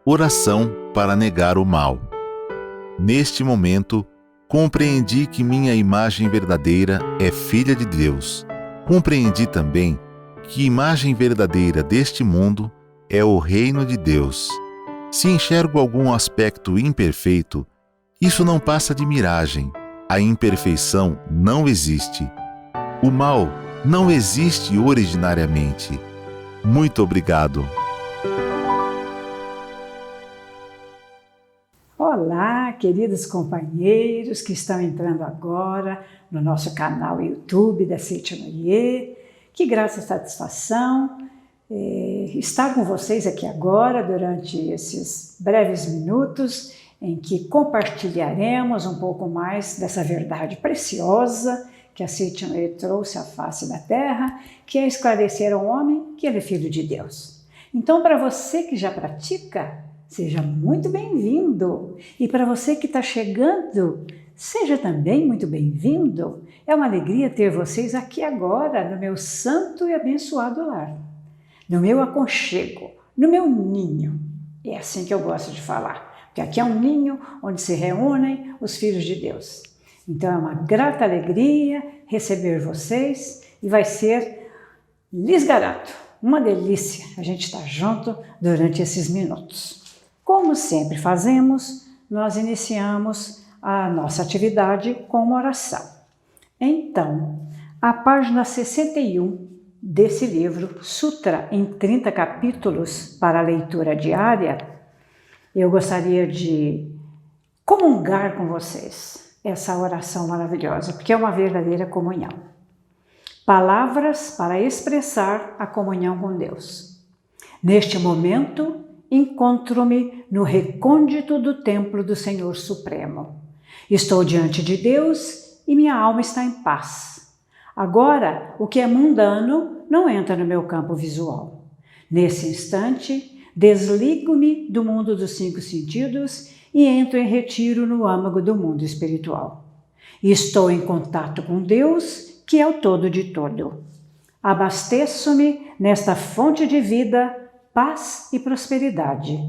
Oração para negar o mal. Neste momento, compreendi que minha imagem verdadeira é filha de Deus. Compreendi também que a imagem verdadeira deste mundo é o reino de Deus. Se enxergo algum aspecto imperfeito, isso não passa de miragem. A imperfeição não existe. O mal não existe originariamente. Muito obrigado. Olá, queridos companheiros que estão entrando agora no nosso canal YouTube da Seitinoye. Que graça e satisfação estar com vocês aqui agora durante esses breves minutos em que compartilharemos um pouco mais dessa verdade preciosa que a Seitinoye trouxe à face da terra, que é esclarecer ao homem que ele é filho de Deus. Então, para você que já pratica, seja muito bem-vindo. E para você que está chegando, seja também muito bem-vindo. É uma alegria ter vocês aqui agora, no meu santo e abençoado lar, no meu aconchego, no meu ninho. É assim que eu gosto de falar, porque aqui é um ninho onde se reúnem os filhos de Deus. Então é uma grata alegria receber vocês e vai ser, lhes garanto, uma delícia a gente estar junto durante esses minutos. Como sempre fazemos, nós iniciamos a nossa atividade com uma oração. Então, a página 61 desse livro, Sutra em 30 capítulos para a leitura diária, eu gostaria de comungar com vocês essa oração maravilhosa, porque é uma verdadeira comunhão. Palavras para expressar a comunhão com Deus. Neste momento, encontro-me no recôndito do templo do Senhor Supremo. Estou diante de Deus e minha alma está em paz. Agora, o que é mundano não entra no meu campo visual. Nesse instante, desligo-me do mundo dos 5 sentidos e entro em retiro no âmago do mundo espiritual. Estou em contato com Deus, que é o todo de todo. Abasteço-me nesta fonte de vida, paz e prosperidade.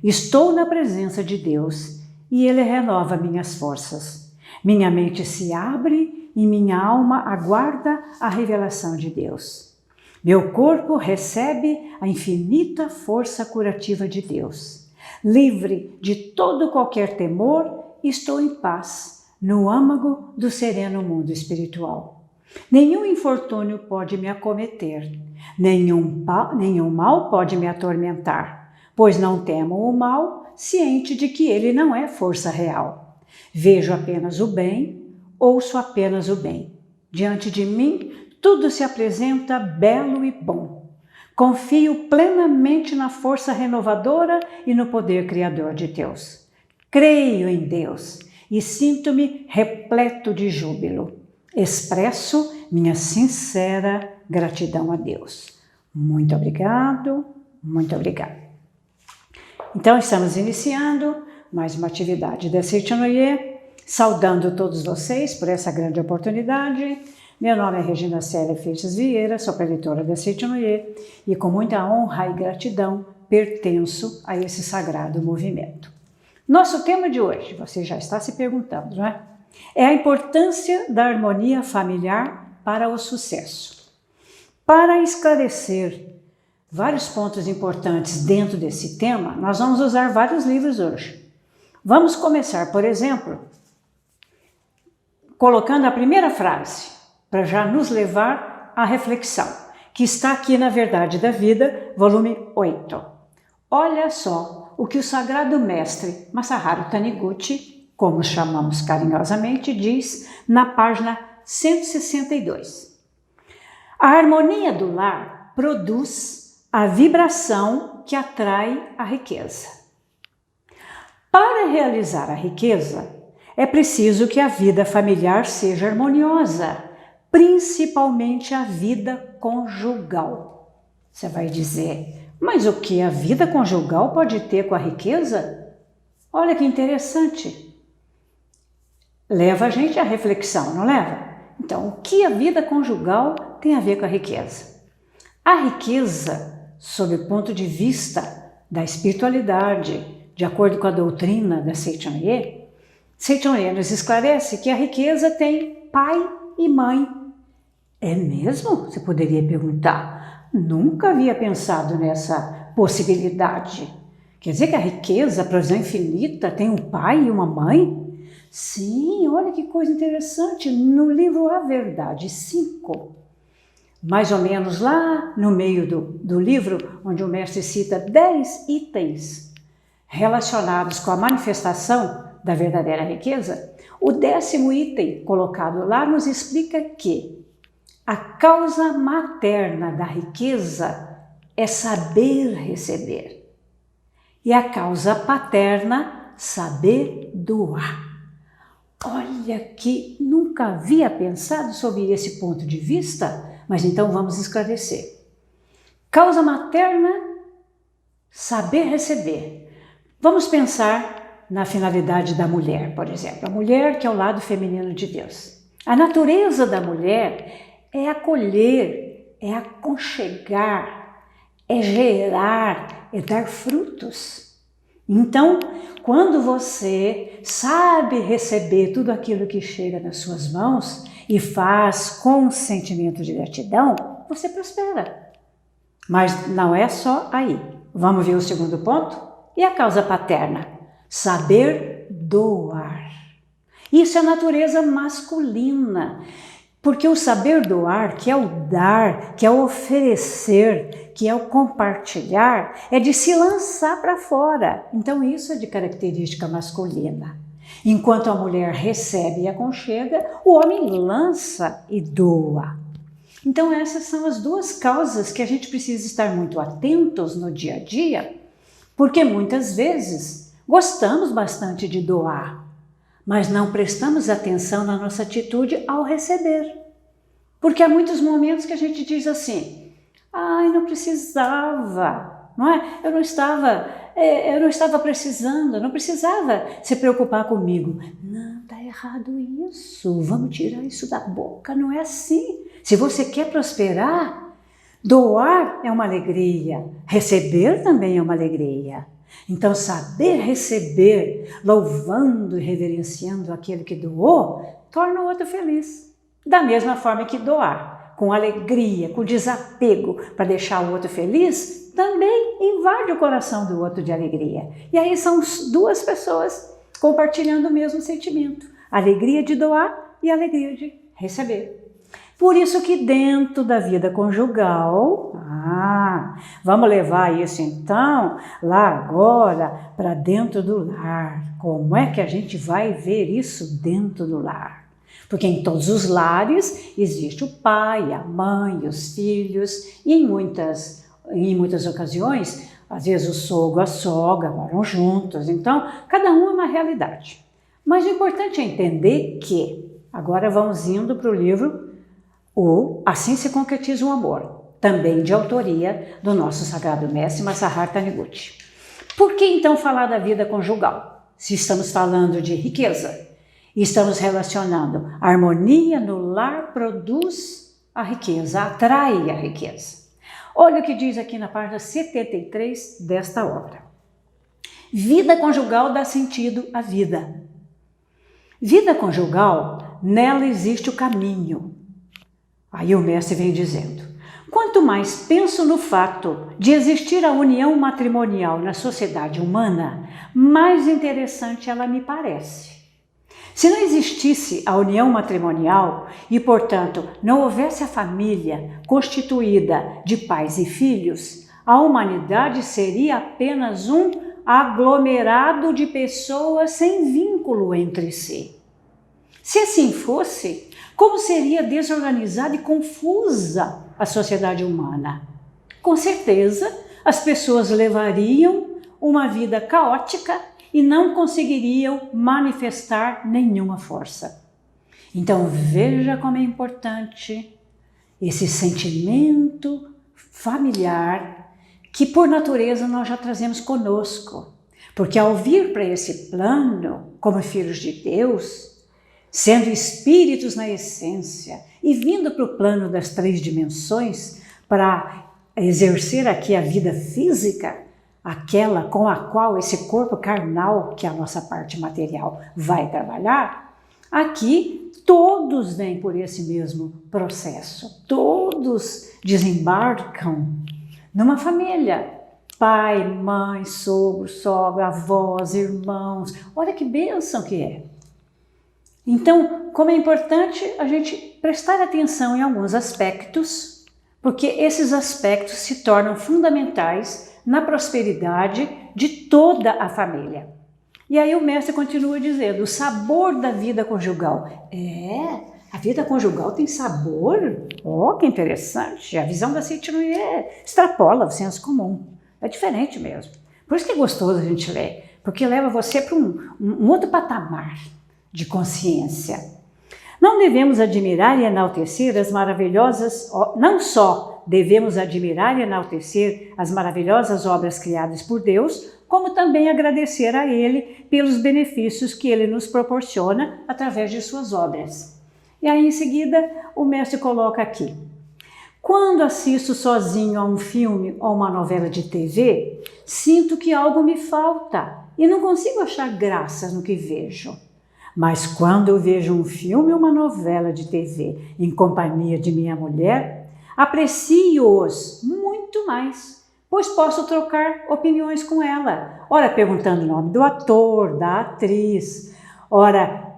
Estou na presença de Deus e Ele renova minhas forças. Minha mente se abre e minha alma aguarda a revelação de Deus. Meu corpo recebe a infinita força curativa de Deus. Livre de todo qualquer temor, estou em paz no âmago do sereno mundo espiritual. Nenhum infortúnio pode me acometer, nenhum mal pode me atormentar, pois não temo o mal, ciente de que ele não é força real. Vejo apenas o bem, ouço apenas o bem. Diante de mim, tudo se apresenta belo e bom. Confio plenamente na força renovadora e no poder criador de Deus. Creio em Deus e sinto-me repleto de júbilo. Expresso minha sincera gratidão a Deus. Muito obrigado, muito obrigado. Então, estamos iniciando mais uma atividade da Seitinoye, saudando todos vocês por essa grande oportunidade. Meu nome é Regina Célia Feixes Vieira, sou preletora da Seitinoye e com muita honra e gratidão pertenço a esse sagrado movimento. Nosso tema de hoje, você já está se perguntando, não é? É a importância da harmonia familiar para o sucesso. Para esclarecer vários pontos importantes dentro desse tema, nós vamos usar vários livros hoje. Vamos começar, por exemplo, colocando a primeira frase, para já nos levar à reflexão, que está aqui na Verdade da Vida, volume 8. Olha só o que o Sagrado Mestre Masaharu Taniguchi, como chamamos carinhosamente, diz na página 162. A harmonia do lar produz a vibração que atrai a riqueza. Para realizar a riqueza, é preciso que a vida familiar seja harmoniosa, principalmente a vida conjugal. Você vai dizer, mas o que a vida conjugal pode ter com a riqueza? Olha que interessante. Leva a gente à reflexão, não leva? Então, o que a vida conjugal tem a ver com a riqueza? A riqueza, sob o ponto de vista da espiritualidade, de acordo com a doutrina da Seitchenrye, Seitchenrye nos esclarece que a riqueza tem pai e mãe. É mesmo? Você poderia perguntar. Nunca havia pensado nessa possibilidade. Quer dizer que a riqueza, a provisão infinita, tem um pai e uma mãe? Sim, olha que coisa interessante. No livro A Verdade 5, mais ou menos lá no meio do livro, onde o mestre cita 10 itens relacionados com a manifestação da verdadeira riqueza, o 10º item colocado lá nos explica que a causa materna da riqueza é saber receber e a causa paterna saber doar. Olha que nunca havia pensado sobre esse ponto de vista, mas então vamos esclarecer. Causa materna, saber receber. Vamos pensar na finalidade da mulher, por exemplo. A mulher que é o lado feminino de Deus. A natureza da mulher é acolher, é aconchegar, é gerar, é dar frutos. Então, quando você sabe receber tudo aquilo que chega nas suas mãos e faz com sentimento de gratidão, você prospera. Mas não é só aí. Vamos ver o segundo ponto? E a causa paterna? Saber doar. Isso é natureza masculina. Porque o saber doar, que é o dar, que é o oferecer, que é o compartilhar, é de se lançar para fora. Então isso é de característica masculina. Enquanto a mulher recebe e aconchega, o homem lança e doa. Então essas são as duas causas que a gente precisa estar muito atentos no dia a dia, porque muitas vezes gostamos bastante de doar, mas não prestamos atenção na nossa atitude ao receber. Porque há muitos momentos que a gente diz assim, ai, não precisava, não é? Eu não estava precisando, eu não precisava se preocupar comigo. Não, está errado isso, vamos tirar isso da boca, não é assim. Se você quer prosperar, doar é uma alegria, receber também é uma alegria. Então, saber receber, louvando e reverenciando aquele que doou, torna o outro feliz. Da mesma forma que doar, com alegria, com desapego, para deixar o outro feliz, também invade o coração do outro de alegria. E aí são duas pessoas compartilhando o mesmo sentimento. A alegria de doar e a alegria de receber. Por isso que dentro da vida conjugal, vamos levar isso então lá agora para dentro do lar. Como é que a gente vai ver isso dentro do lar? Porque em todos os lares existe o pai, a mãe, os filhos e em muitas ocasiões, às vezes o sogro e a sogra moram juntos. Então, cada um é uma realidade. Mas o importante é entender que, agora vamos indo para o livro Assim se concretiza o amor, também de autoria do nosso sagrado mestre Masaharu Taniguchi. Por que então falar da vida conjugal? Se estamos falando de riqueza, e estamos relacionando a harmonia no lar produz a riqueza, atrai a riqueza. Olha o que diz aqui na página 73 desta obra. Vida conjugal dá sentido à vida. Vida conjugal, nela existe o caminho. Aí o mestre vem dizendo, quanto mais penso no fato de existir a união matrimonial na sociedade humana, mais interessante ela me parece. Se não existisse a união matrimonial e, portanto, não houvesse a família constituída de pais e filhos, a humanidade seria apenas um aglomerado de pessoas sem vínculo entre si. Se assim fosse, como seria desorganizada e confusa a sociedade humana? Com certeza, as pessoas levariam uma vida caótica e não conseguiriam manifestar nenhuma força. Então veja como é importante esse sentimento familiar que por natureza nós já trazemos conosco. Porque ao vir para esse plano, como filhos de Deus, sendo espíritos na essência e vindo para o plano das 3 dimensões para exercer aqui a vida física, aquela com a qual esse corpo carnal, que é a nossa parte material, vai trabalhar, aqui todos vêm por esse mesmo processo, todos desembarcam numa família. Pai, mãe, sogro, sogra, avós, irmãos. Olha que bênção que é. Então, como é importante a gente prestar atenção em alguns aspectos, porque esses aspectos se tornam fundamentais na prosperidade de toda a família. E aí o mestre continua dizendo, o sabor da vida conjugal. A vida conjugal tem sabor? Oh, que interessante. A visão da Seitian-Nōye extrapola o senso comum. É diferente mesmo. Por isso que é gostoso a gente ler, porque leva você para um outro patamar de consciência. Não devemos admirar e enaltecer as maravilhosas, não só devemos admirar e enaltecer as maravilhosas obras criadas por Deus, como também agradecer a Ele pelos benefícios que Ele nos proporciona através de suas obras. E aí, em seguida, o mestre coloca aqui. Quando assisto sozinho a um filme ou uma novela de TV, sinto que algo me falta e não consigo achar graças no que vejo. Mas quando eu vejo um filme ou uma novela de TV em companhia de minha mulher, aprecio-os muito mais, pois posso trocar opiniões com ela, ora perguntando o nome do ator, da atriz, ora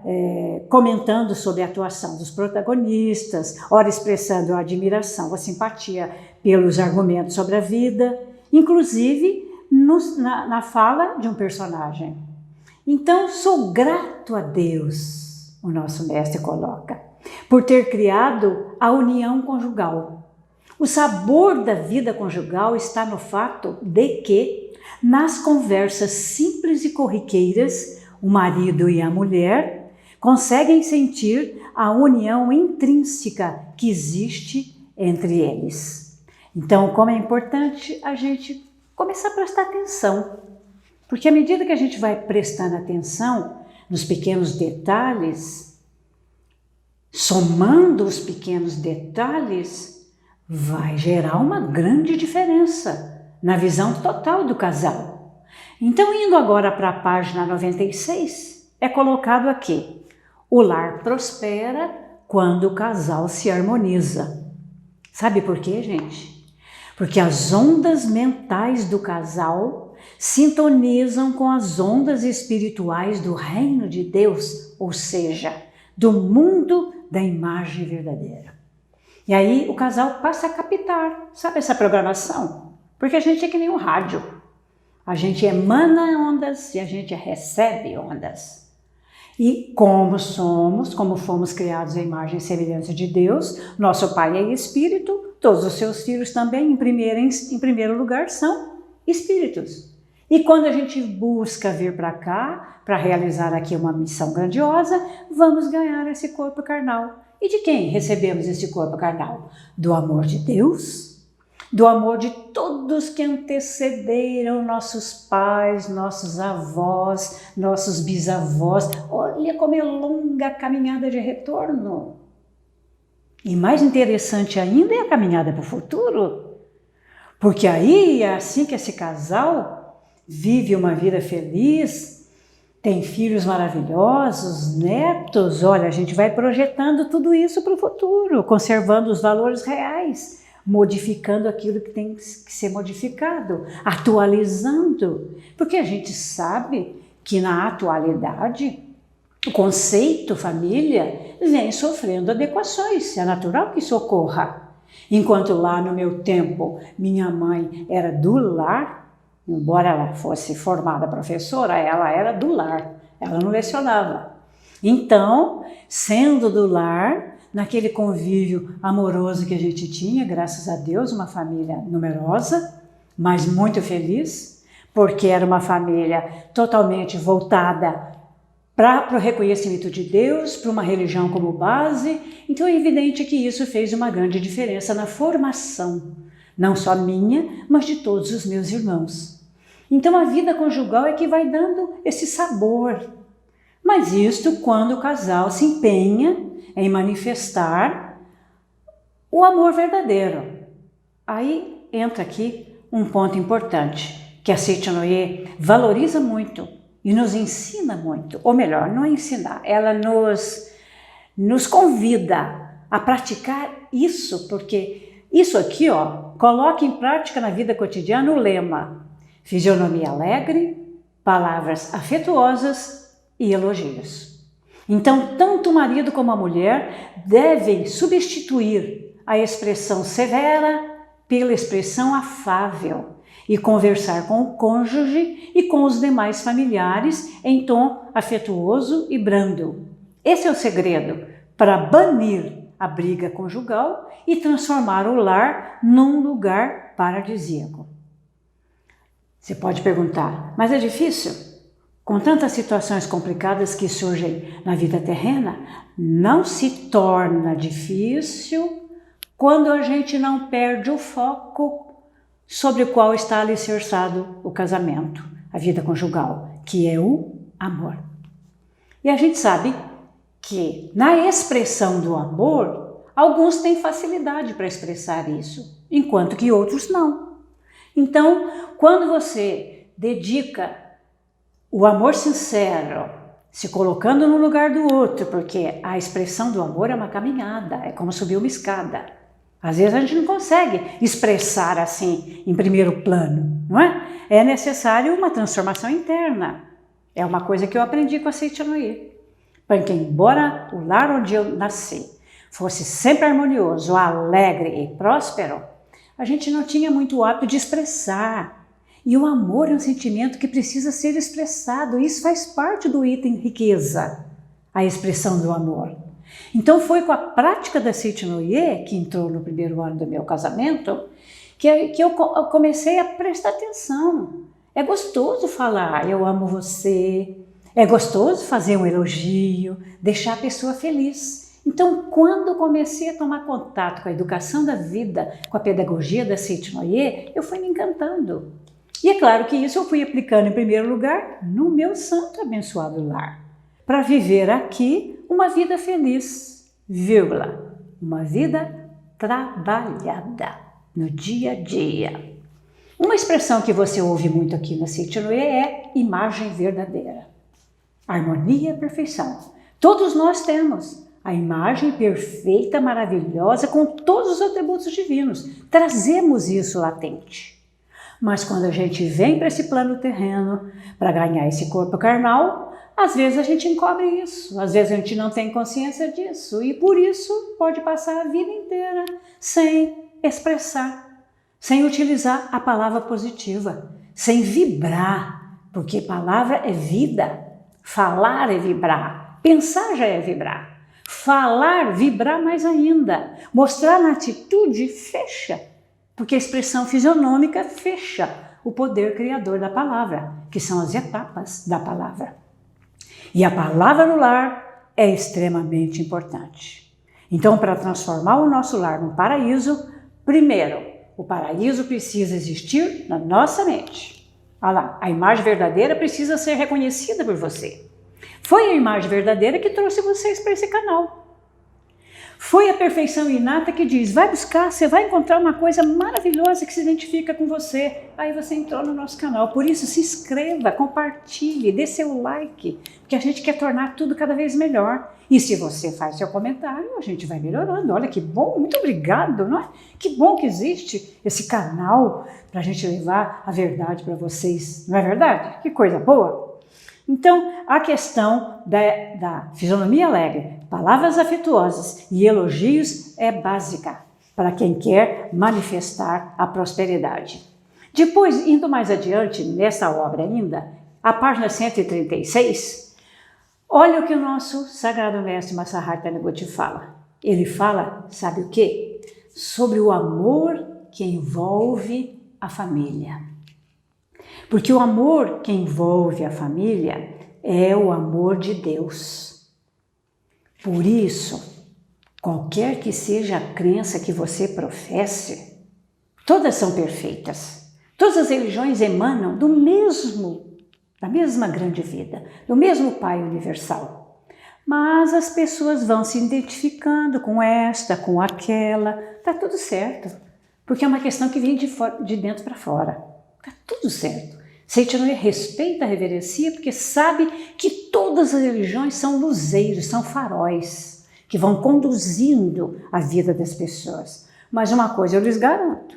comentando sobre a atuação dos protagonistas, ora expressando a admiração, a simpatia pelos argumentos sobre a vida, inclusive na fala de um personagem. Então, sou grato a Deus, o nosso mestre coloca, por ter criado a união conjugal. O sabor da vida conjugal está no fato de que, nas conversas simples e corriqueiras, o marido e a mulher conseguem sentir a união intrínseca que existe entre eles. Então, como é importante a gente começar a prestar atenção, porque à medida que a gente vai prestando atenção nos pequenos detalhes, somando os pequenos detalhes, vai gerar uma grande diferença na visão total do casal. Então, indo agora para a página 96, é colocado aqui: o lar prospera quando o casal se harmoniza. Sabe por quê, gente? Porque as ondas mentais do casal sintonizam com as ondas espirituais do reino de Deus, ou seja, do mundo da imagem verdadeira. E aí o casal passa a captar, sabe essa programação? Porque a gente é que nem um rádio. A gente emana ondas e a gente recebe ondas. E como fomos criados à imagem e semelhança de Deus, nosso Pai é Espírito, todos os seus filhos também, em primeiro lugar, são espíritos. E quando a gente busca vir para cá, para realizar aqui uma missão grandiosa, vamos ganhar esse corpo carnal. E de quem recebemos esse corpo carnal? Do amor de Deus, do amor de todos que antecederam nossos pais, nossos avós, nossos bisavós. Olha como é longa a caminhada de retorno. E mais interessante ainda é a caminhada para o futuro, porque aí é assim que esse casal vive uma vida feliz, tem filhos maravilhosos, netos. Olha, a gente vai projetando tudo isso para o futuro, conservando os valores reais, modificando aquilo que tem que ser modificado, atualizando, porque a gente sabe que na atualidade o conceito família vem sofrendo adequações, é natural que isso ocorra. Enquanto lá no meu tempo minha mãe era do lar, embora ela fosse formada professora, ela era do lar, ela não lecionava. Então, sendo do lar, naquele convívio amoroso que a gente tinha, graças a Deus, uma família numerosa, mas muito feliz, porque era uma família totalmente voltada para o reconhecimento de Deus, para uma religião como base. Então é evidente que isso fez uma grande diferença na formação, não só minha, mas de todos os meus irmãos. Então a vida conjugal é que vai dando esse sabor. Mas isto quando o casal se empenha em manifestar o amor verdadeiro. Aí entra aqui um ponto importante. que a Seite-Noé valoriza muito e nos ensina muito, ou melhor, não é ensinar, ela nos convida a praticar isso, porque isso aqui, coloque em prática na vida cotidiana o lema: fisionomia alegre, palavras afetuosas e elogios. Então, tanto o marido como a mulher devem substituir a expressão severa pela expressão afável e conversar com o cônjuge e com os demais familiares em tom afetuoso e brando. Esse é o segredo para banir a briga conjugal e transformar o lar num lugar paradisíaco. Você pode perguntar, mas é difícil? Com tantas situações complicadas que surgem na vida terrena, não se torna difícil quando a gente não perde o foco sobre o qual está alicerçado o casamento, a vida conjugal, que é o amor. E a gente sabe que na expressão do amor, alguns têm facilidade para expressar isso, enquanto que outros não. Então, quando você dedica o amor sincero, se colocando no lugar do outro, porque a expressão do amor é uma caminhada, é como subir uma escada. Às vezes a gente não consegue expressar assim em primeiro plano, não é? É necessário uma transformação interna. É uma coisa que eu aprendi com a Seite-Noé. Porque embora o lar onde eu nasci fosse sempre harmonioso, alegre e próspero, a gente não tinha muito o hábito de expressar. E o amor é um sentimento que precisa ser expressado. Isso faz parte do item riqueza, a expressão do amor. Então foi com a prática da Seite-Noé, que entrou no primeiro ano do meu casamento, que eu comecei a prestar atenção. É gostoso falar, eu amo você, é gostoso fazer um elogio, deixar a pessoa feliz. Então, quando comecei a tomar contato com a educação da vida, com a pedagogia da Seite-Noé, eu fui me encantando. E é claro que isso eu fui aplicando em primeiro lugar no meu santo abençoado lar, para viver aqui uma vida feliz, vírgula, uma vida trabalhada no dia a dia. Uma expressão que você ouve muito aqui na Seite-Noé é imagem verdadeira. Harmonia e perfeição. Todos nós temos a imagem perfeita, maravilhosa, com todos os atributos divinos. Trazemos isso latente. Mas quando a gente vem para esse plano terreno, para ganhar esse corpo carnal, às vezes a gente encobre isso, às vezes a gente não tem consciência disso e por isso pode passar a vida inteira sem expressar, sem utilizar a palavra positiva, sem vibrar, porque palavra é vida, falar é vibrar, pensar já é vibrar, falar, vibrar mais ainda, mostrar na atitude fecha, porque a expressão fisionômica fecha o poder criador da palavra, que são as etapas da palavra. E a palavra no lar é extremamente importante. Então, para transformar o nosso lar num paraíso, primeiro, o paraíso precisa existir na nossa mente. Olha lá, a imagem verdadeira precisa ser reconhecida por você. Foi a imagem verdadeira que trouxe vocês para esse canal. Foi a perfeição inata que diz, vai buscar, você vai encontrar uma coisa maravilhosa que se identifica com você. Aí você entrou no nosso canal. Por isso, se inscreva, compartilhe, dê seu like, porque a gente quer tornar tudo cada vez melhor. E se você faz seu comentário, a gente vai melhorando. Olha que bom, muito obrigado, não é? Que bom que existe esse canal para a gente levar a verdade para vocês. Não é verdade? Que coisa boa! Então, a questão da fisionomia alegre, palavras afetuosas e elogios é básica para quem quer manifestar a prosperidade. Depois, indo mais adiante, nessa obra ainda, a página 136, olha o que o nosso Sagrado Mestre Masahat Taniguchi fala. Ele fala, sabe o quê? Sobre o amor que envolve a família. Porque o amor que envolve a família é o amor de Deus. Por isso, qualquer que seja a crença que você professe, todas são perfeitas. Todas as religiões emanam da mesma grande vida, do mesmo Pai universal. Mas as pessoas vão se identificando com esta, com aquela, tá tudo certo. Porque é uma questão que vem de dentro para fora. Tá tudo certo. Seitianoye respeita, reverencia, porque sabe que todas as religiões são luzeiros, são faróis, que vão conduzindo a vida das pessoas. Mas uma coisa eu lhes garanto,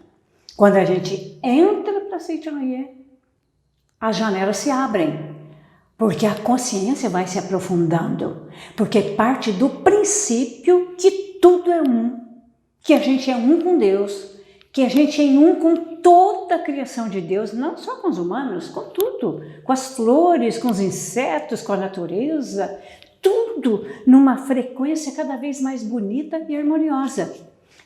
quando a gente entra para Seitianoye, as janelas se abrem, porque a consciência vai se aprofundando, porque parte do princípio que tudo é um, que a gente é um com Deus, que a gente é um com toda a criação de Deus, não só com os humanos, com tudo, com as flores, com os insetos, com a natureza, tudo numa frequência cada vez mais bonita e harmoniosa.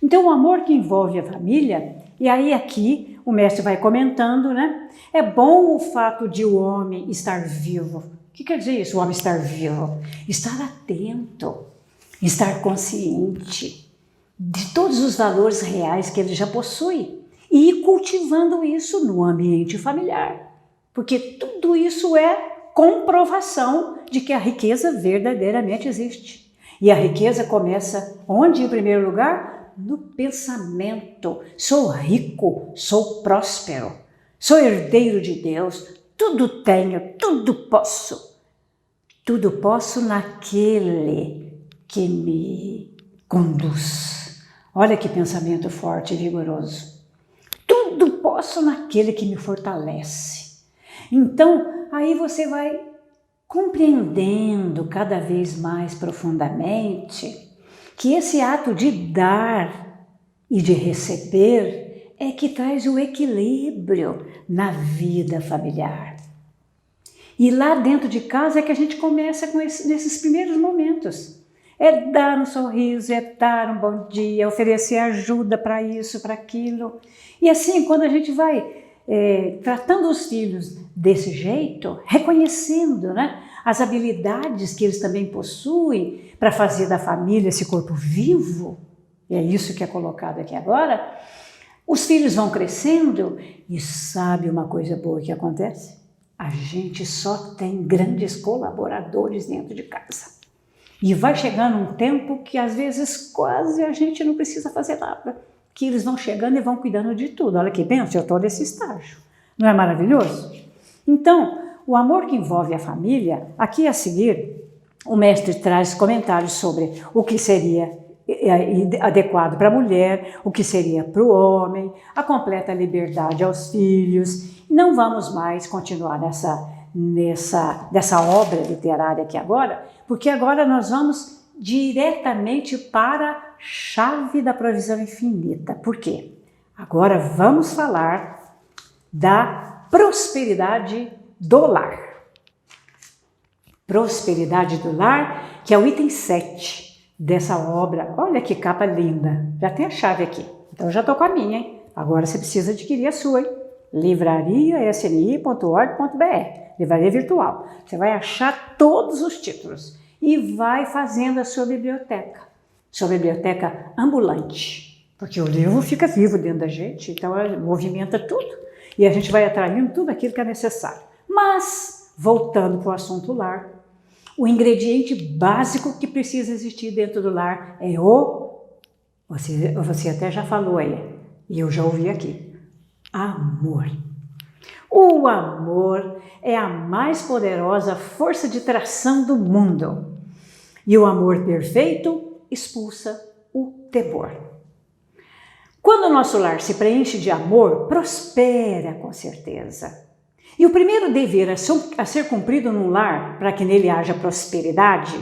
Então o amor que envolve a família, e aí aqui o mestre vai comentando, né? É bom o fato de o homem estar vivo. O que quer dizer isso, o homem estar vivo? Estar atento, estar consciente de todos os valores reais que ele já possui e ir cultivando isso no ambiente familiar, porque tudo isso é comprovação de que a riqueza verdadeiramente existe. E a riqueza começa onde, em primeiro lugar? No pensamento. Sou rico, sou próspero, sou herdeiro de Deus, tudo tenho, tudo posso. Tudo posso naquele que me conduz. Olha que pensamento forte e vigoroso. Tudo posso naquele que me fortalece. Então, aí você vai compreendendo cada vez mais profundamente que esse ato de dar e de receber é que traz o equilíbrio na vida familiar. E lá dentro de casa é que a gente começa com nesses primeiros momentos. É dar um sorriso, é dar um bom dia, oferecer ajuda para isso, para aquilo. E assim, quando a gente vai tratando os filhos desse jeito, reconhecendo, né, as habilidades que eles também possuem para fazer da família esse corpo vivo, e é isso que é colocado aqui agora, os filhos vão crescendo e sabe uma coisa boa que acontece? A gente só tem grandes colaboradores dentro de casa. E vai chegando um tempo que às vezes quase a gente não precisa fazer nada, que eles vão chegando e vão cuidando de tudo. Olha que bem, eu estou nesse estágio. Não é maravilhoso? Então, o amor que envolve a família, aqui a seguir, o mestre traz comentários sobre o que seria adequado para a mulher, o que seria para o homem, a completa liberdade aos filhos. Não vamos mais continuar nessa obra literária aqui agora, porque agora nós vamos diretamente para a chave da provisão infinita. Por quê? Agora vamos falar da prosperidade do lar. Prosperidade do lar, que é o item 7 dessa obra. Olha que capa linda, já tem a chave aqui. Então eu já estou com a minha, hein? Agora você precisa adquirir a sua, hein? livrariasni.org.br, livraria virtual. Você vai achar todos os títulos e vai fazendo a sua biblioteca ambulante, porque o livro fica vivo dentro da gente, então movimenta tudo e a gente vai atraindo tudo aquilo que é necessário. Mas, voltando para o assunto lar, o ingrediente básico que precisa existir dentro do lar é você até já falou aí, e eu já ouvi aqui, amor. O amor é a mais poderosa força de tração do mundo. E o amor perfeito expulsa o temor. Quando o nosso lar se preenche de amor, prospera com certeza. E o primeiro dever a ser cumprido num lar, para que nele haja prosperidade,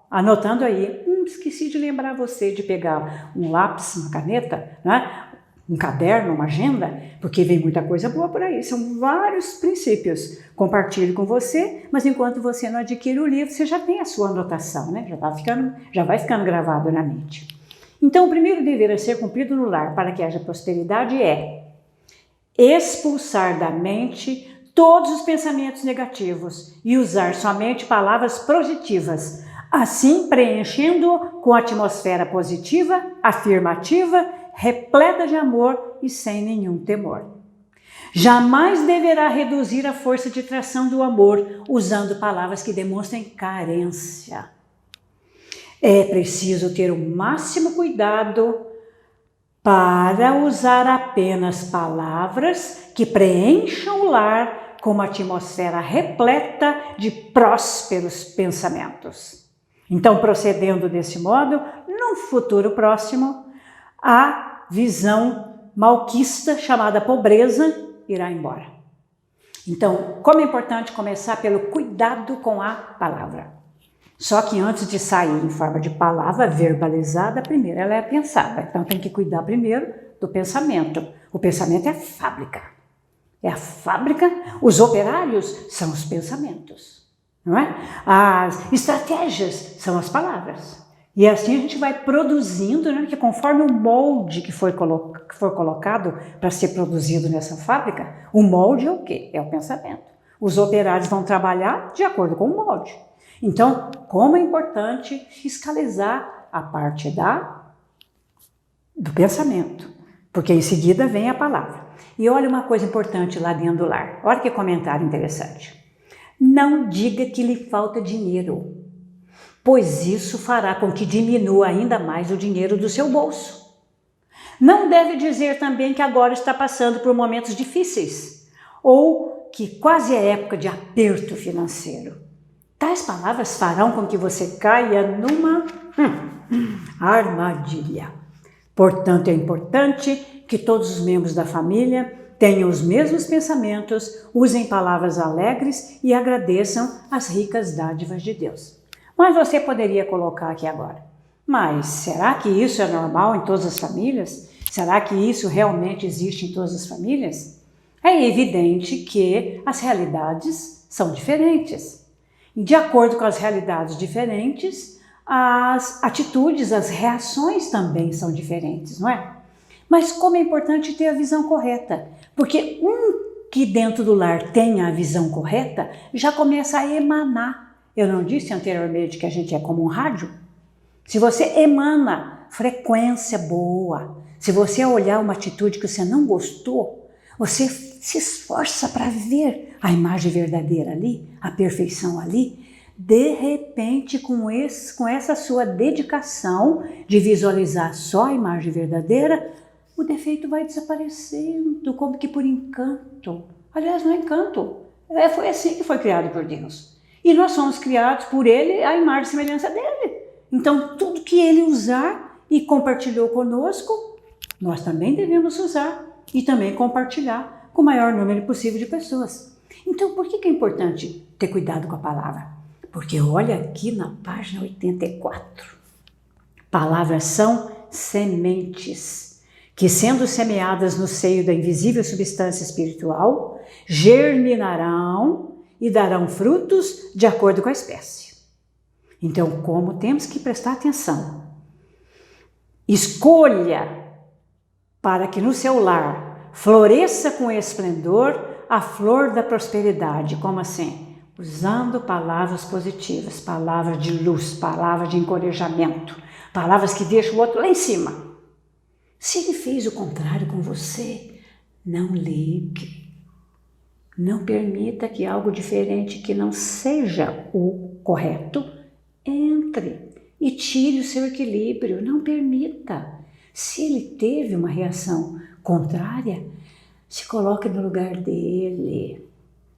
anotando aí, esqueci de lembrar você de pegar um lápis, uma caneta, né? Um caderno, uma agenda, porque vem muita coisa boa por aí. São vários princípios. Compartilho com você, mas enquanto você não adquire o livro, você já tem a sua anotação, né? Já vai ficando gravado na mente. Então, o primeiro dever a ser cumprido no lar para que haja prosperidade é expulsar da mente todos os pensamentos negativos e usar somente palavras positivas, assim preenchendo com atmosfera positiva, afirmativa, repleta de amor e sem nenhum temor. Jamais deverá reduzir a força de tração do amor usando palavras que demonstrem carência. É preciso ter o máximo cuidado para usar apenas palavras que preencham o lar com uma atmosfera repleta de prósperos pensamentos. Então, procedendo desse modo, num futuro próximo, a visão malquista chamada pobreza irá embora. Então, como é importante começar pelo cuidado com a palavra. Só que antes de sair em forma de palavra verbalizada, primeiro ela é pensada. Então tem que cuidar primeiro do pensamento. O pensamento é a fábrica. É a fábrica, os operários são os pensamentos, não é? As estratégias são as palavras. E assim a gente vai produzindo, né? Que conforme o molde que for colocado para ser produzido nessa fábrica, o molde é o quê? É o pensamento. Os operários vão trabalhar de acordo com o molde. Então, como é importante fiscalizar a parte do pensamento, porque em seguida vem a palavra. E olha uma coisa importante lá dentro do lar. Olha que comentário interessante. Não diga que lhe falta dinheiro, pois isso fará com que diminua ainda mais o dinheiro do seu bolso. Não deve dizer também que agora está passando por momentos difíceis, ou que quase é época de aperto financeiro. Tais palavras farão com que você caia numa armadilha. Portanto, é importante que todos os membros da família tenham os mesmos pensamentos, usem palavras alegres e agradeçam as ricas dádivas de Deus. Mas você poderia colocar aqui agora: mas será que isso é normal em todas as famílias? Será que isso realmente existe em todas as famílias? É evidente que as realidades são diferentes. E de acordo com as realidades diferentes, as atitudes, as reações também são diferentes, não é? Mas como é importante ter a visão correta, porque que dentro do lar tenha a visão correta, já começa a emanar. Eu não disse anteriormente que a gente é como um rádio? Se você emana frequência boa, se você olhar uma atitude que você não gostou, você se esforça para ver a imagem verdadeira ali, a perfeição ali. De repente, com essa sua dedicação de visualizar só a imagem verdadeira, o defeito vai desaparecendo, como que por encanto. Aliás, não é encanto, foi assim que foi criado por Deus. E nós somos criados por Ele, a imagem e semelhança dEle. Então, tudo que Ele usar e compartilhou conosco, nós também devemos usar e também compartilhar com o maior número possível de pessoas. Então, por que é importante ter cuidado com a palavra? Porque olha aqui na página 84. Palavras são sementes, que sendo semeadas no seio da invisível substância espiritual, germinarão e darão frutos de acordo com a espécie. Então, como temos que prestar atenção? Escolha para que no seu lar floresça com esplendor a flor da prosperidade. Como assim? Usando palavras positivas, palavras de luz, palavras de encorajamento, palavras que deixam o outro lá em cima. Se ele fez o contrário com você, não ligue. Não permita que algo diferente que não seja o correto entre e tire o seu equilíbrio. Não permita. Se ele teve uma reação contrária, se coloque no lugar dele.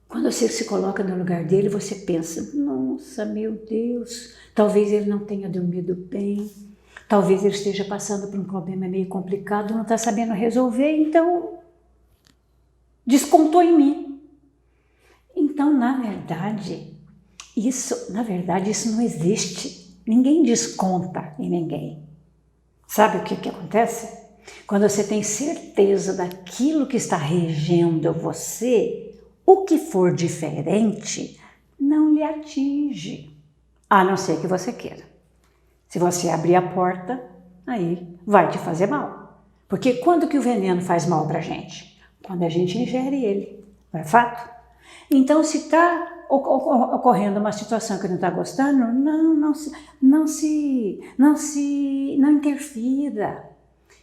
Quando você se coloca no lugar dele, você pensa: nossa, meu Deus, talvez ele não tenha dormido bem, talvez ele esteja passando por um problema meio complicado, não está sabendo resolver, então descontou em mim. Então, na verdade, isso não existe. Ninguém desconta em ninguém. Sabe o que acontece? Quando você tem certeza daquilo que está regendo você, o que for diferente não lhe atinge, a não ser que você queira. Se você abrir a porta, aí vai te fazer mal. Porque quando que o veneno faz mal para a gente? Quando a gente ingere ele, não é fato? Então, se está ocorrendo uma situação que não está gostando, não interfira.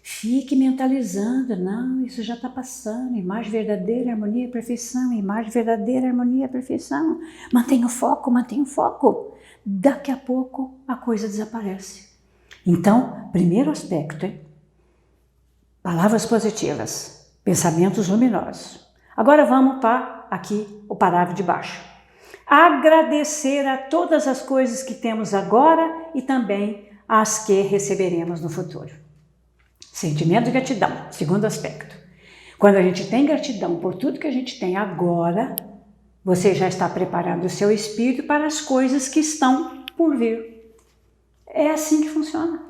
Fique mentalizando: não, isso já está passando, imagem verdadeira, harmonia, perfeição, imagem verdadeira, harmonia, perfeição. Mantenha o foco. Daqui a pouco a coisa desaparece. Então, primeiro aspecto, Palavras positivas, pensamentos luminosos. Agora vamos para aqui o parágrafo de baixo. Agradecer a todas as coisas que temos agora e também as que receberemos no futuro. Sentimento de gratidão, segundo aspecto. Quando a gente tem gratidão por tudo que a gente tem agora, você já está preparando o seu espírito para as coisas que estão por vir. É assim que funciona.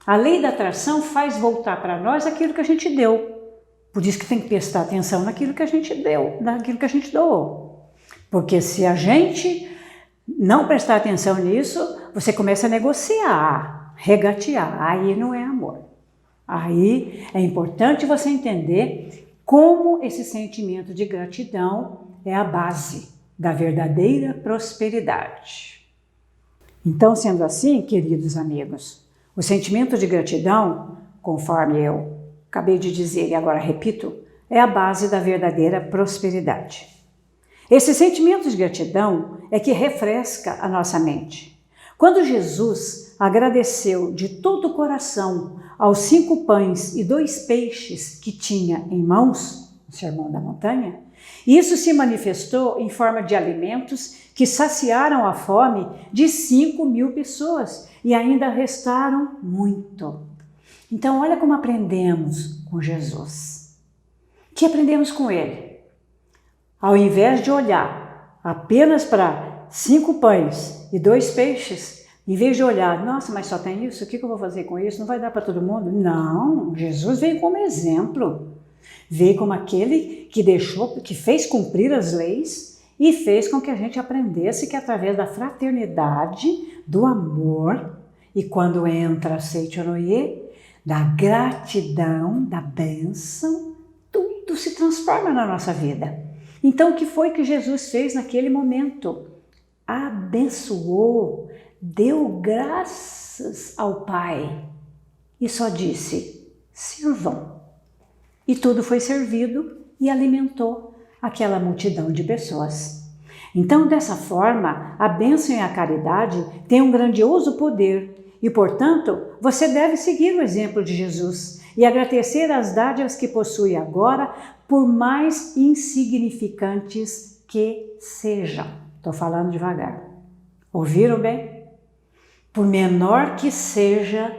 A lei da atração faz voltar para nós aquilo que a gente deu. Por isso que tem que prestar atenção naquilo que a gente deu, naquilo que a gente doou. Porque se a gente não prestar atenção nisso, você começa a negociar, regatear. Aí não é amor. Aí é importante você entender como esse sentimento de gratidão é a base da verdadeira prosperidade. Então, sendo assim, queridos amigos, o sentimento de gratidão, conforme eu acabei de dizer e agora repito, é a base da verdadeira prosperidade. Esse sentimento de gratidão é que refresca a nossa mente. Quando Jesus agradeceu de todo o coração aos 5 pães e 2 peixes que tinha em mãos, no Sermão da Montanha, isso se manifestou em forma de alimentos que saciaram a fome de 5.000 pessoas e ainda restaram muito. Então, olha como aprendemos com Jesus. O que aprendemos com ele? Ao invés de olhar apenas para 5 pães e 2 peixes, em vez de olhar, nossa, mas só tem isso, o que eu vou fazer com isso? Não vai dar para todo mundo? Não, Jesus veio como exemplo. Veio como aquele que fez cumprir as leis e fez com que a gente aprendesse que através da fraternidade, do amor, e quando entra Seitoroye, da gratidão, da bênção, tudo se transforma na nossa vida. Então, o que foi que Jesus fez naquele momento? Abençoou, deu graças ao Pai e só disse, sirvam. E tudo foi servido e alimentou aquela multidão de pessoas. Então, dessa forma, a bênção e a caridade têm um grandioso poder e, portanto, você deve seguir o exemplo de Jesus e agradecer as dádivas que possui agora, por mais insignificantes que sejam. Estou falando devagar. Ouviram bem? Por menor que seja